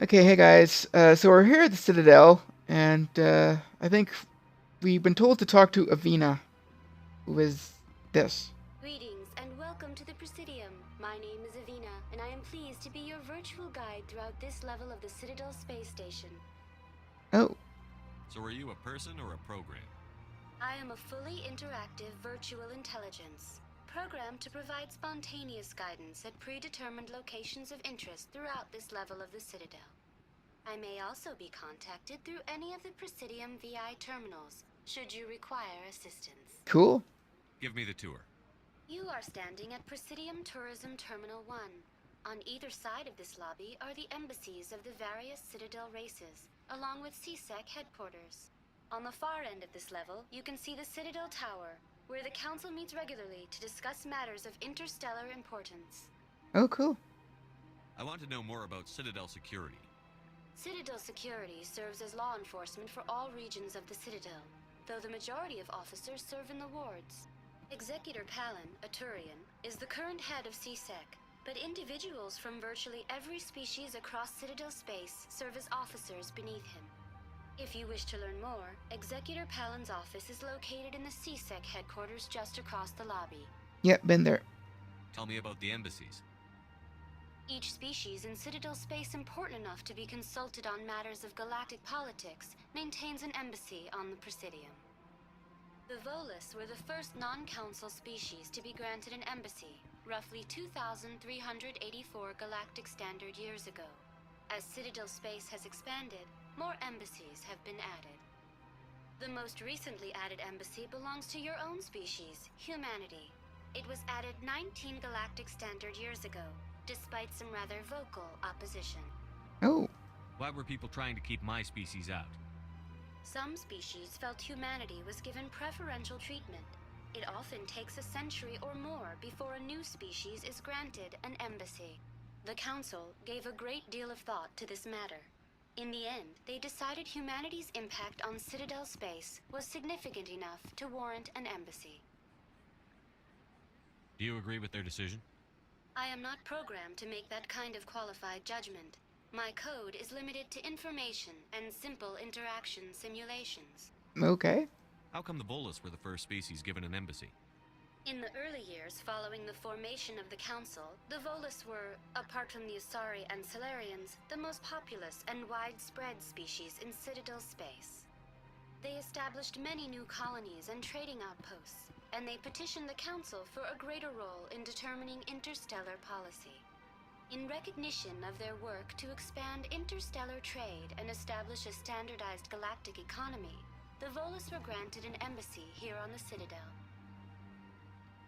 Okay, hey guys. So we're here at the Citadel, and I think we've been told to talk to Avina, who is this. Greetings and welcome to the Presidium. My name is Avina, and I am pleased to be your virtual guide throughout this level of the Citadel space station. Oh, So are you a person or a program? I am a fully interactive virtual intelligence, programmed to provide spontaneous guidance at predetermined locations of interest throughout this level of the Citadel. I may also be contacted through any of the Presidium VI terminals, should you require assistance. cool. Give me the tour. You are standing at Presidium Tourism Terminal 1. On either side of this lobby are the embassies of the various Citadel races, along with CSEC headquarters. On the far end of this level, you can see the Citadel Tower, where the Council meets regularly to discuss matters of interstellar importance. Oh, cool. I want to know more about Citadel security. Citadel security serves as law enforcement for all regions of the Citadel, though the majority of officers serve in the wards. Executor Palin, a Turian, is the current head of CSEC, but individuals from virtually every species across Citadel space serve as officers beneath him. If you wish to learn more, Executor Palin's office is located in the CSEC headquarters just across the lobby. Yep, been there. Tell me about the embassies. Each species in Citadel space important enough to be consulted on matters of galactic politics maintains an embassy on the Presidium. The Volus were the first non-council species to be granted an embassy, roughly 2,384 galactic standard years ago. As Citadel space has expanded, more embassies have been added. The most recently added embassy belongs to your own species, humanity. It was added 19 galactic standard years ago, despite some rather vocal opposition. Oh, Why were people trying to keep my species out? Some species felt humanity was given preferential treatment. It often takes a century or more before a new species is granted an embassy. The Council gave a great deal of thought to this matter. In the end, they decided humanity's impact on Citadel space was significant enough to warrant an embassy. Do you agree with their decision? I am not programmed to make that kind of qualified judgment. My code is limited to information and simple interaction simulations. okay. How come the Volus were the first species given an embassy? In the early years following the formation of the Council, the Volus were, apart from the Asari and Solarians, the most populous and widespread species in Citadel space. They established many new colonies and trading outposts, and they petitioned the Council for a greater role in determining interstellar policy. In recognition of their work to expand interstellar trade and establish a standardized galactic economy, the Volus were granted an embassy here on the Citadel.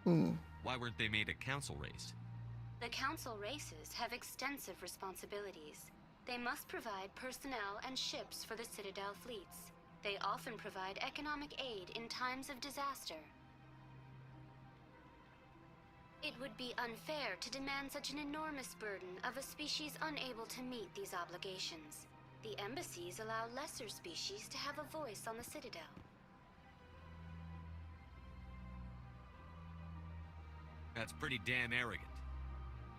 Ooh. Why weren't they made a council race? The Council races have extensive responsibilities. They must provide personnel and ships for the Citadel fleets. They often provide economic aid in times of disaster. It would be unfair to demand such an enormous burden of a species unable to meet these obligations. The embassies allow lesser species to have a voice on the Citadel. That's pretty damn arrogant.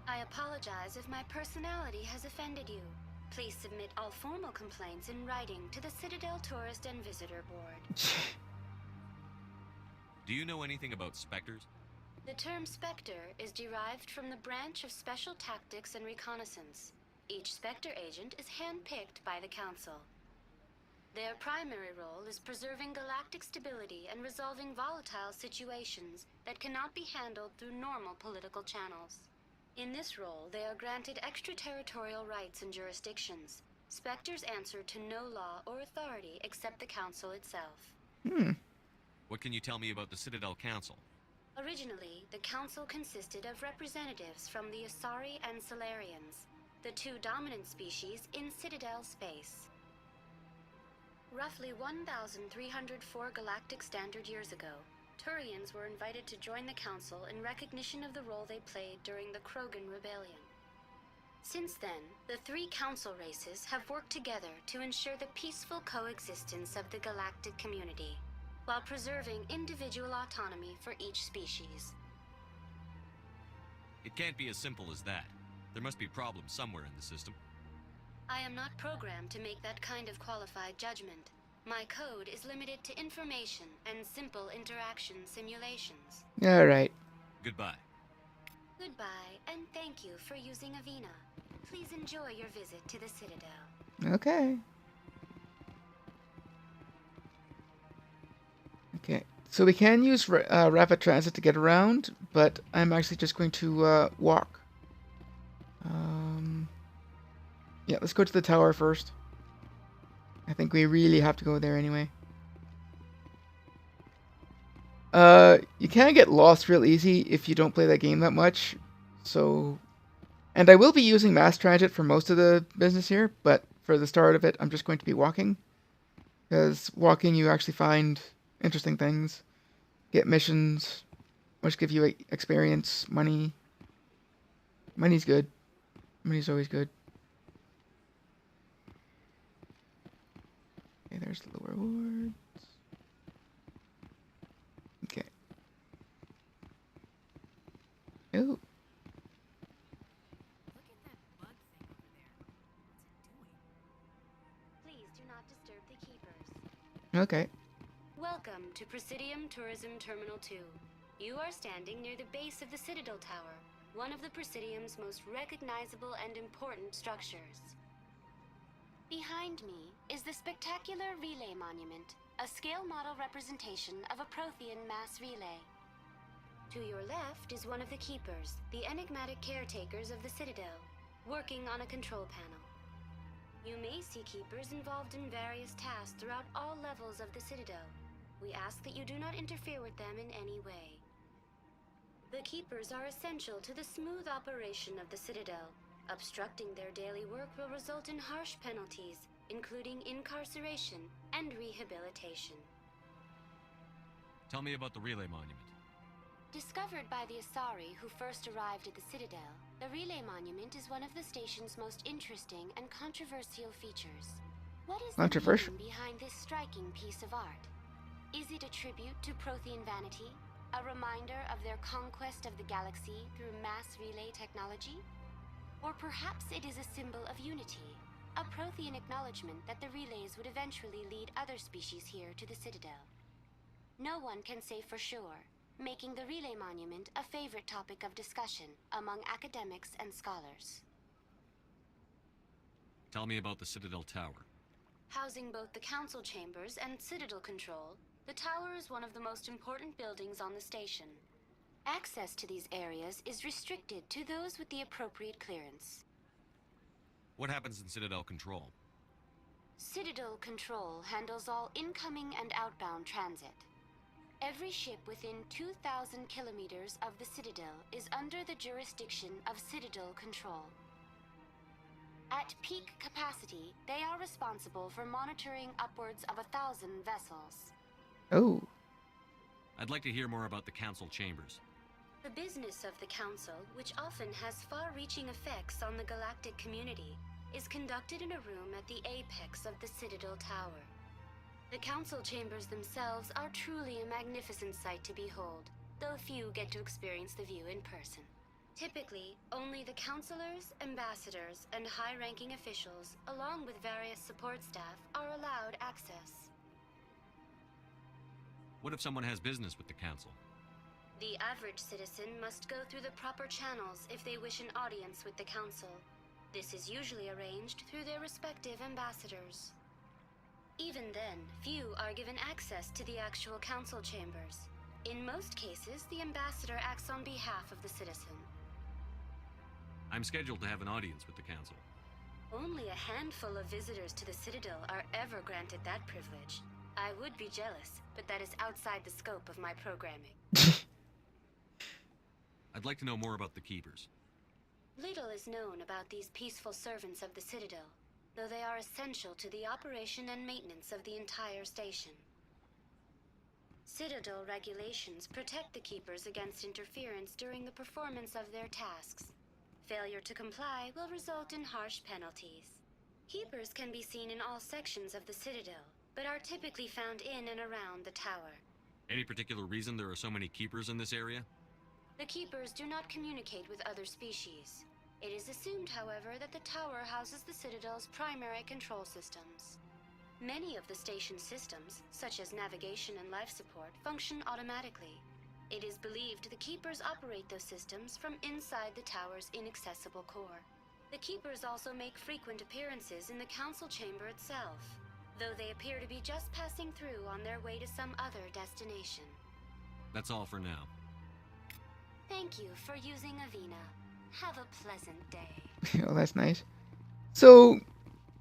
I apologize if my personality has offended you. Please submit all formal complaints in writing to the Citadel Tourist and Visitor Board. Do you know anything about Spectres? The term Spectre is derived from the branch of Special Tactics and Reconnaissance. Each Spectre agent is handpicked by the Council. Their primary role is preserving galactic stability and resolving volatile situations that cannot be handled through normal political channels. In this role, they are granted extraterritorial rights and jurisdictions. Spectres answer to no law or authority except the Council itself. What can you tell me about the Citadel Council? Originally, the Council consisted of representatives from the Asari and Solarians, the two dominant species in Citadel space. Roughly 1,304 galactic standard years ago, Turians were invited to join the Council in recognition of the role they played during the Krogan Rebellion. Since then, the three Council races have worked together to ensure the peaceful coexistence of the galactic community, while preserving individual autonomy for each species. It can't be as simple as that. There must be problems somewhere in the system. I am not programmed to make that kind of qualified judgment. My code is limited to information and simple interaction simulations. Alright. Goodbye. Goodbye, and thank you for using Avina. Please enjoy your visit to the Citadel. Okay. Okay. So we can use rapid transit to get around, but I'm actually just going to walk. Yeah, let's go to the tower first. I think we really have to go there anyway. You can get lost real easy if you don't play that game that much. So, and I will be using mass transit for most of the business here, but for the start of it, I'm just going to be walking. Because walking, you actually find interesting things, get missions, which give you experience, money. Money's good. Money's always good. Okay, there's the rewards. Okay. Ooh. Look at that bug thing over there. What's it doing? Please do not disturb the keepers. Okay. Welcome to Presidium Tourism Terminal 2. You are standing near the base of the Citadel Tower, one of the Presidium's most recognizable and important structures. Behind me is the spectacular Relay Monument, a scale model representation of a Prothean mass relay. To your left is one of the Keepers, the enigmatic caretakers of the Citadel, working on a control panel. You may see Keepers involved in various tasks throughout all levels of the Citadel. We ask that you do not interfere with them in any way. The Keepers are essential to the smooth operation of the Citadel. Obstructing their daily work will result in harsh penalties, including incarceration and rehabilitation. Tell me about the Relay Monument. Discovered by the Asari who first arrived at the Citadel, the Relay Monument is one of the station's most interesting and controversial features. What is the Controversial? meaning behind this striking piece of art? Is it a tribute to Prothean vanity? A reminder of their conquest of the galaxy through mass relay technology? Or perhaps it is a symbol of unity, a Prothean acknowledgement that the relays would eventually lead other species here to the Citadel. No one can say for sure, making the Relay Monument a favorite topic of discussion among academics and scholars. Tell me about the Citadel Tower. Housing both the council chambers and Citadel control, the tower is one of the most important buildings on the station. Access to these areas is restricted to those with the appropriate clearance. What happens in Citadel Control? Citadel Control handles all incoming and outbound transit. Every ship within 2,000 kilometers of the Citadel is under the jurisdiction of Citadel Control. At peak capacity, they are responsible for monitoring upwards of 1,000 vessels. Oh. I'd like to hear more about the Council Chambers. The business of the Council, which often has far-reaching effects on the galactic community, is conducted in a room at the apex of the Citadel Tower. The Council Chambers themselves are truly a magnificent sight to behold, though few get to experience the view in person. Typically, only the councilors, ambassadors, and high-ranking officials, along with various support staff, are allowed access. What if someone has business with the Council? The average citizen must go through the proper channels if they wish an audience with the Council. This is usually arranged through their respective ambassadors. Even then, few are given access to the actual Council chambers. In most cases, the ambassador acts on behalf of the citizen. I'm scheduled to have an audience with the Council. Only a handful of visitors to the Citadel are ever granted that privilege. I would be jealous, but that is outside the scope of my programming. I'd like to know more about the Keepers. Little is known about these peaceful servants of the Citadel, though they are essential to the operation and maintenance of the entire station. Citadel regulations protect the Keepers against interference during the performance of their tasks. Failure to comply will result in harsh penalties. Keepers can be seen in all sections of the Citadel, but are typically found in and around the tower. Any particular reason there are so many Keepers in this area? The Keepers do not communicate with other species. It is assumed, however, that the tower houses the Citadel's primary control systems. Many of the station's systems, such as navigation and life support, function automatically. It is believed the Keepers operate those systems from inside the tower's inaccessible core. The Keepers also make frequent appearances in the Council chamber itself, though they appear to be just passing through on their way to some other destination. That's all for now. Thank you for using Avina. Have a pleasant day. Oh, that's nice. So,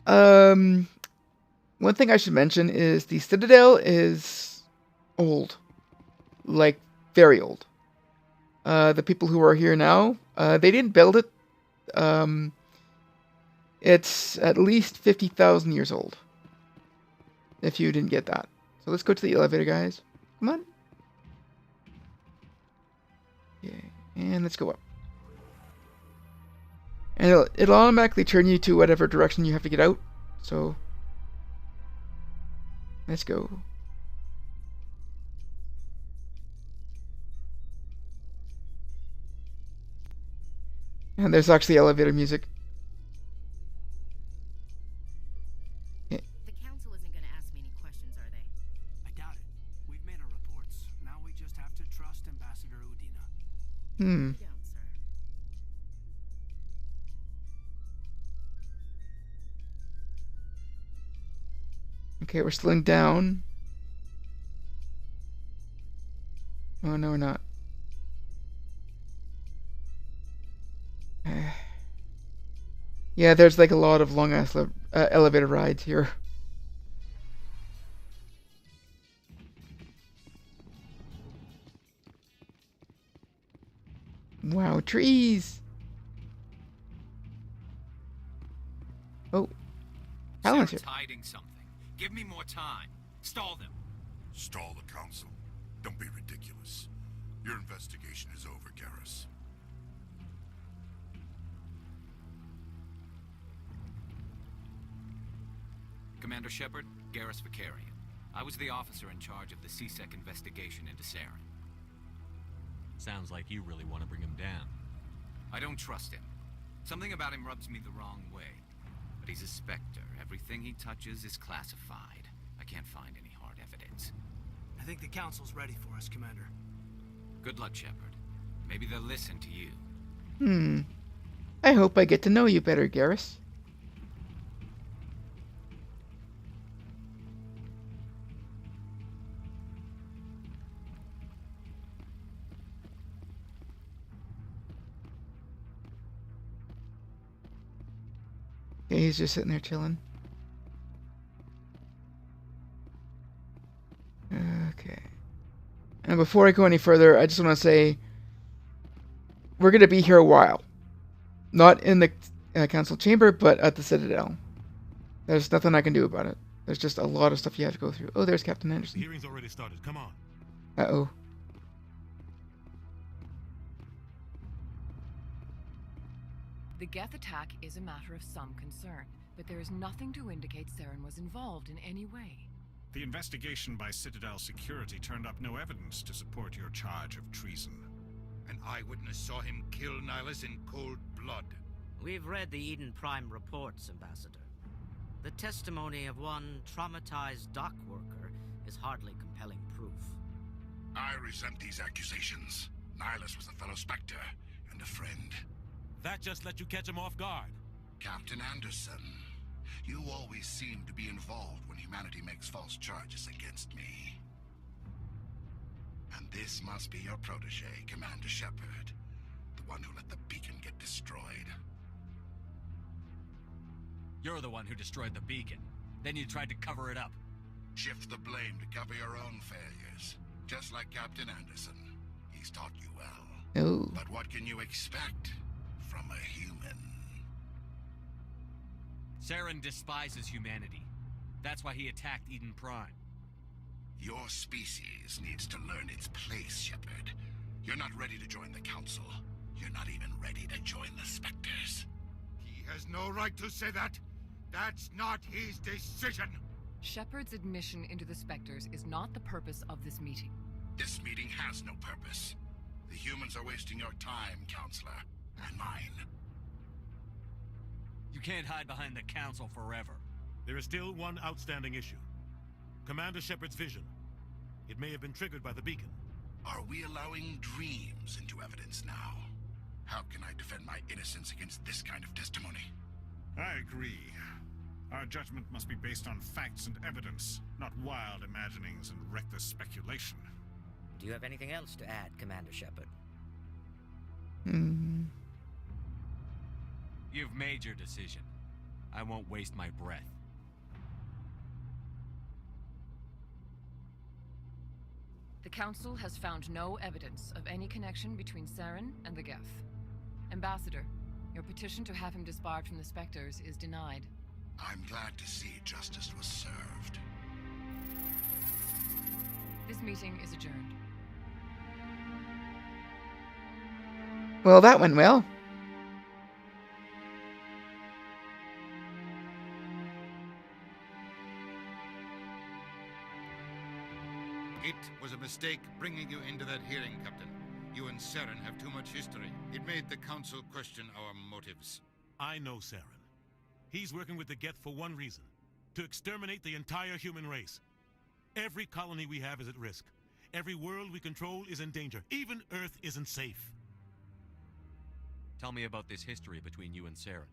one thing I should mention is the Citadel is old. Like, very old. The people who are here now, they didn't build it. It's at least 50,000 years old. If you didn't get that. So let's go to the elevator, guys. Come on. Yeah, and let's go up. And it'll automatically turn you to whatever direction you have to get out. So, let's go. And there's actually elevator music. The council isn't going to ask me any questions, are they? I doubt it. We've made our reports. Now we just have to trust Ambassador Udina. Hmm. We don't, sir. Okay, we're slowing down. Oh, no, we're not. Yeah, there's like a lot of long-ass elevator rides here. Wow, trees! Oh, Alan's here. Sarah's hiding something. Give me more time. Stall them. Stall the council? Don't be ridiculous. Your investigation is over, Garrus. Commander Shepard, Garrus Vicarian. I was the officer in charge of the CSEC investigation into Saren. Sounds like you really want to bring him down. I don't trust him. Something about him rubs me the wrong way. But he's a Spectre. Everything he touches is classified. I can't find any hard evidence. I think the council's ready for us, Commander. Good luck, Shepard. Maybe they'll listen to you. I hope I get to know you better, Garrus. Okay, he's just sitting there chilling. Okay. And before I go any further, I just want to say we're going to be here a while. Not in the council chamber, but at the Citadel. There's nothing I can do about it. There's just a lot of stuff you have to go through. Oh, there's Captain The Anderson. hearing's already started. Come on. Uh-oh. The Geth attack is a matter of some concern, but there is nothing to indicate Saren was involved in any way. The investigation by Citadel Security turned up no evidence to support your charge of treason. An eyewitness saw him kill Nihilus in cold blood. We've read the Eden Prime reports, Ambassador. The testimony of one traumatized dock worker is hardly compelling proof. I resent these accusations. Nihilus was a fellow Spectre and a friend. That just let you catch him off guard. Captain Anderson, you always seem to be involved when humanity makes false charges against me. And this must be your protege, Commander Shepard, the one who let the beacon get destroyed. You're the one who destroyed the beacon. Then you tried to cover it up. Shift the blame to cover your own failures, just like Captain Anderson. He's taught you well. Oh. But what can you expect from a human? Saren despises humanity. That's why he attacked Eden Prime. Your species needs to learn its place, Shepard. You're not ready to join the Council. You're not even ready to join the Spectres. He has no right to say that. That's not his decision. Shepard's admission into the Spectres is not the purpose of this meeting. This meeting has no purpose. The humans are wasting your time, Counselor, and mine. can't hide behind the Council forever. There is still one outstanding issue. Commander Shepard's vision. It may have been triggered by the beacon. Are we allowing dreams into evidence now? How can I defend my innocence against this kind of testimony? I agree. Our judgment must be based on facts and evidence, not wild imaginings and reckless speculation. Do you have anything else to add, Commander Shepard? You've made your decision. I won't waste my breath. The Council has found no evidence of any connection between Saren and the Geth. Ambassador, your petition to have him disbarred from the Spectres is denied. I'm glad to see justice was served. This meeting is adjourned. Well, that went well. It was a mistake bringing you into that hearing, Captain. You and Saren have too much history. It made the Council question our motives. I know Saren. He's working with the Geth for one reason. To exterminate the entire human race. Every colony we have is at risk. Every world we control is in danger. Even Earth isn't safe. Tell me about this history between you and Saren.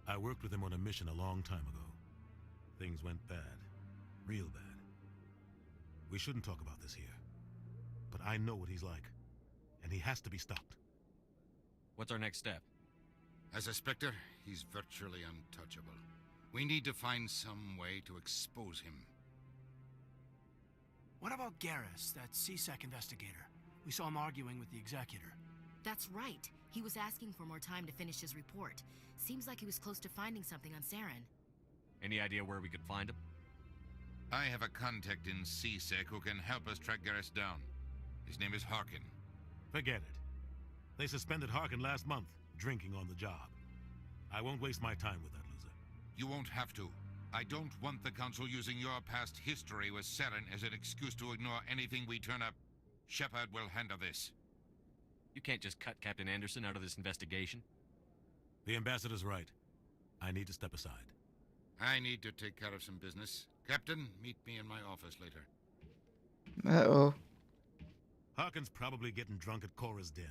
I worked with him on a mission a long time ago. Things went bad. Real bad. We shouldn't talk about this here. But I know what he's like. And he has to be stopped. What's our next step? As a Spectre, he's virtually untouchable. We need to find some way to expose him. What about Garrus, that CSEC investigator? We saw him arguing with the Executor. That's right. He was asking for more time to finish his report. Seems like he was close to finding something on Saren. Any idea where we could find him? I have a contact in CSEC who can help us track Garrus down. His name is Harkin. Forget it. They suspended Harkin last month, drinking on the job. I won't waste my time with that loser. You won't have to. I don't want the Council using your past history with Saren as an excuse to ignore anything we turn up. Shepard will handle this. You can't just cut Captain Anderson out of this investigation. The Ambassador's right. I need to step aside. I need to take care of some business. Captain, meet me in my office later. Uh-oh. Harkin's probably getting drunk at Cora's Den.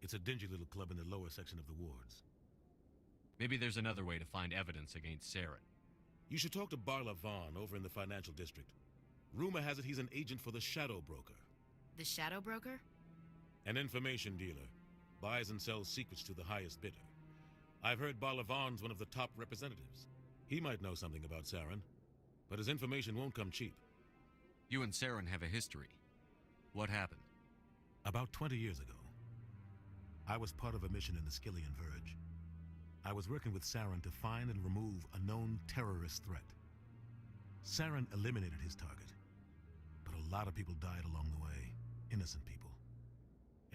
It's a dingy little club in the lower section of the wards. Maybe there's another way to find evidence against Saren. You should talk to Barla Vaughn over in the financial district. Rumor has it he's an agent for the Shadow Broker. The Shadow Broker? An information dealer. Buys and sells secrets to the highest bidder. I've heard Barla Vaughn's one of the top representatives. He might know something about Saren, but his information won't come cheap. You and Saren have a history. What happened? About 20 years ago, I was part of a mission in the Skillian Verge. I was working with Saren to find and remove a known terrorist threat. Saren eliminated his target, but a lot of people died along the way, innocent people.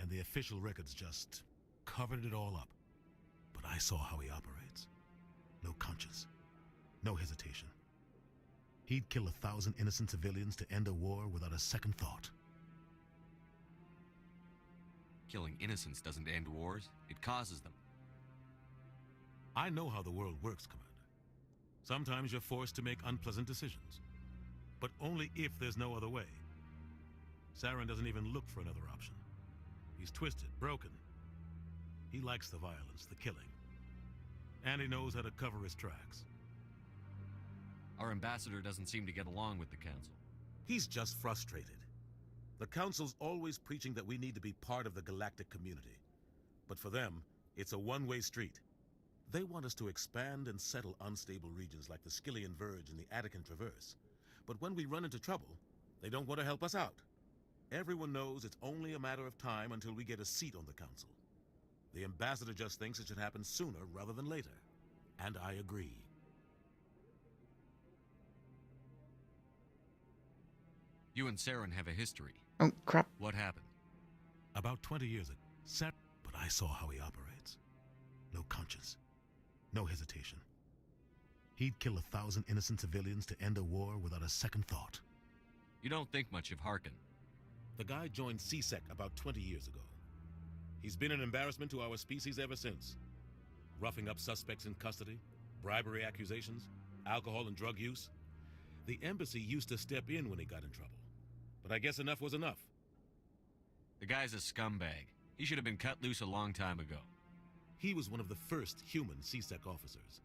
And the official records just covered it all up. But I saw how he operates. No conscience, no hesitation. He'd kill 1,000 innocent civilians to end a war without a second thought. Killing innocents doesn't end wars, it causes them. I know how the world works, Commander. Sometimes you're forced to make unpleasant decisions, but only if there's no other way. Saren doesn't even look for another option. He's twisted, broken. He likes the violence, the killing. And he knows how to cover his tracks. Our ambassador doesn't seem to get along with the Council. He's just frustrated. The Council's always preaching that we need to be part of the galactic community. But for them, it's a one-way street. They want us to expand and settle unstable regions like the Skillian Verge and the Attican Traverse. But when we run into trouble, they don't want to help us out. Everyone knows it's only a matter of time until we get a seat on the Council. The ambassador just thinks it should happen sooner rather than later. And I agree. You and Saren have a history. Oh, crap. What happened? About 20 years ago, but I saw how he operates. No conscience. No hesitation. He'd kill 1,000 innocent civilians to end a war without a second thought. You don't think much of Harkin. The guy joined CSEC about 20 years ago. He's been an embarrassment to our species ever since. roughing up suspects in custody, bribery accusations, alcohol and drug use. The embassy used to step in when he got in trouble. But I guess enough was enough. The guy's a scumbag. He should have been cut loose a long time ago. He was one of the first human CSEC officers.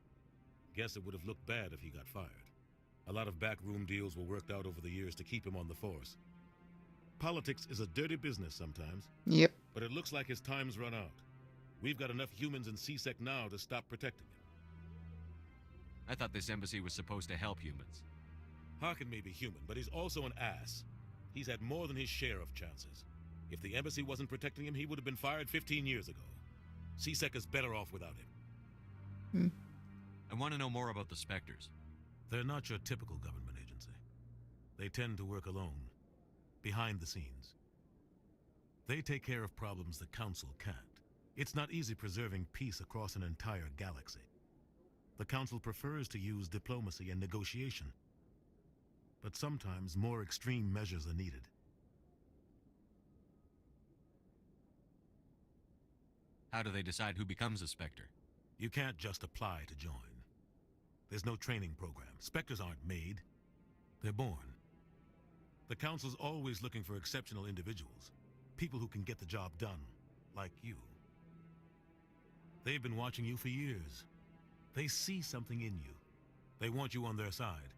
Guess it would have looked bad if he got fired. A lot of backroom deals were worked out over the years to keep him on the force. Politics is a dirty business sometimes. Yep. But it looks like his time's run out. We've got enough humans in CSEC now to stop protecting him. I thought this embassy was supposed to help humans. Harkin may be human, but he's also an ass. He's had more than his share of chances. If the embassy wasn't protecting him, he would have been fired 15 years ago. CSEC is better off without him. I want to know more about the Spectres. They're not your typical government agency. They tend to work alone, behind the scenes. They take care of problems the Council can't. It's not easy preserving peace across an entire galaxy. The Council prefers to use diplomacy and negotiation. But sometimes more extreme measures are needed. How do they decide who becomes a Spectre? You can't just apply to join. There's no training program. Spectres aren't made. They're born. The Council's always looking for exceptional individuals. People who can get the job done, like you. They've been watching you for years. They see something in you. They want you on their side.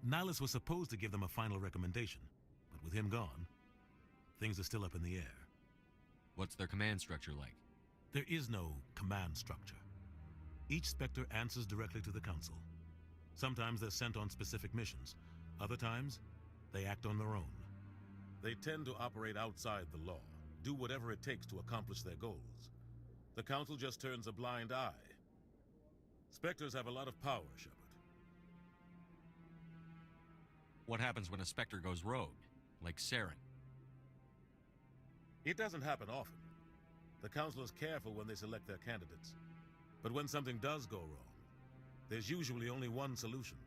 Nihilus was supposed to give them a final recommendation, but with him gone, things are still up in the air. What's their command structure like? There is no command structure. Each Spectre answers directly to the Council. Sometimes they're sent on specific missions. Other times, they act on their own. They tend to operate outside the law, do whatever it takes to accomplish their goals. The Council just turns a blind eye. Spectres have a lot of power, Shepard. What happens when a Spectre goes rogue, like Saren? It doesn't happen often. The Council is careful when they select their candidates. But when something does go wrong, there's usually only one solution.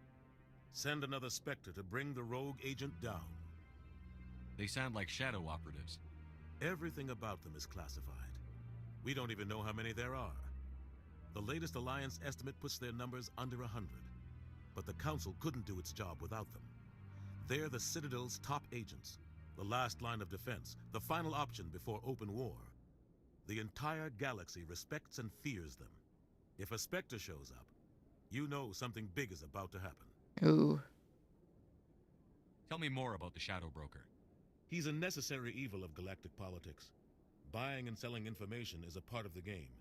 Send another Spectre to bring the rogue agent down. They sound like shadow operatives. Everything about them is classified. We don't even know how many there are. The latest Alliance estimate puts their numbers under 100. But the Council couldn't do its job without them. They're the Citadel's top agents, the last line of defense, the final option before open war. The entire galaxy respects and fears them. If a Spectre shows up, you know something big is about to happen. Ooh. Tell me more about the Shadow Broker. He's a necessary evil of galactic politics. Buying and selling information is a part of the game,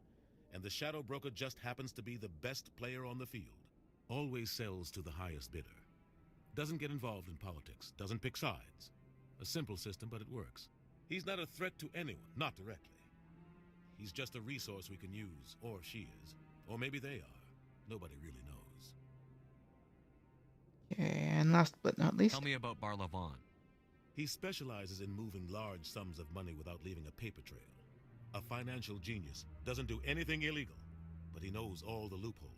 and the Shadow Broker just happens to be the best player on the field. Always sells to the highest bidder. Doesn't get involved in politics, doesn't pick sides. A simple system, but it works. He's not a threat to anyone, not directly. He's just a resource we can use, or she is. Or maybe they are. Nobody really knows. And last but not least... Tell me about Barlavon. He specializes in moving large sums of money without leaving a paper trail. A financial genius, doesn't do anything illegal, but he knows all the loopholes.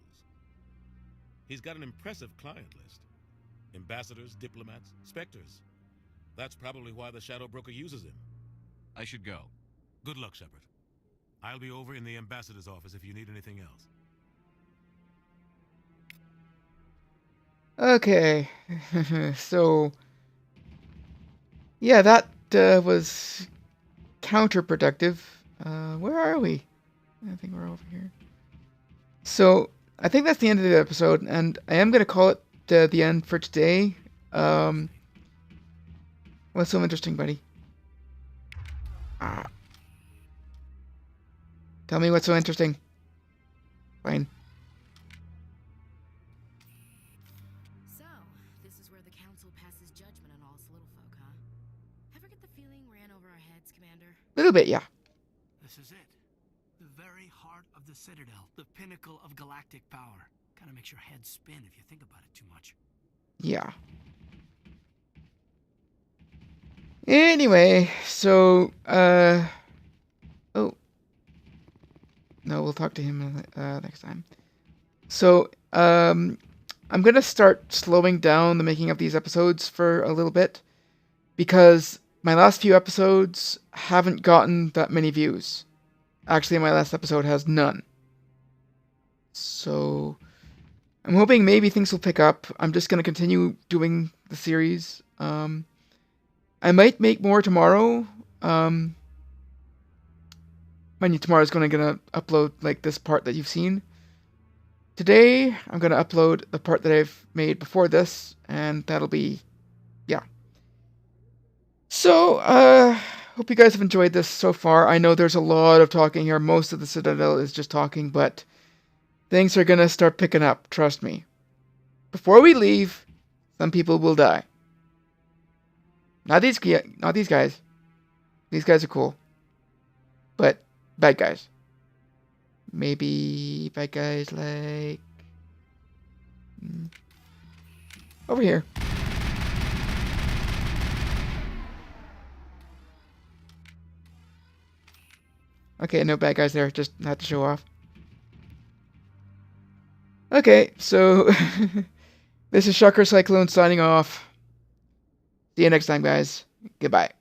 He's got an impressive client list. Ambassadors, diplomats, Spectres. That's probably why the Shadow Broker uses him. I should go. Good luck, Shepard. I'll be over in the ambassador's office if you need anything else. Okay. So... yeah, that was counterproductive. Where are we? I think we're over here. So, I think that's the end of the episode, and I am going to call it the end for today. What's so interesting, buddy? Tell me what's so interesting. Fine. So, this is where the Council passes judgment on all us little folk, huh? Ever get the feeling we ran over our heads, Commander? Little bit, yeah. This is it. The very heart of the Citadel. The pinnacle of galactic power. Kinda makes your head spin if you think about it too much. Yeah. Anyway, so, oh. No, we'll talk to him next time. So, I'm going to start slowing down the making of these episodes for a little bit, because my last few episodes haven't gotten that many views. Actually, my last episode has none. So I'm hoping maybe things will pick up. I'm just going to continue doing the series. I might make more tomorrow. Mind you, tomorrow's going to upload like this part that you've seen. Today, I'm going to upload the part that I've made before this, and that'll be, yeah. So, hope you guys have enjoyed this so far. I know there's a lot of talking here. Most of the Citadel is just talking, but things are going to start picking up, trust me. Before we leave, some people will die. Not these guys. These guys are cool. But bad guys. Maybe bad guys like... over here. Okay, no bad guys there. Just not to show off. Okay, so... this is ShockerCyclone signing off. See you next time, guys. Goodbye.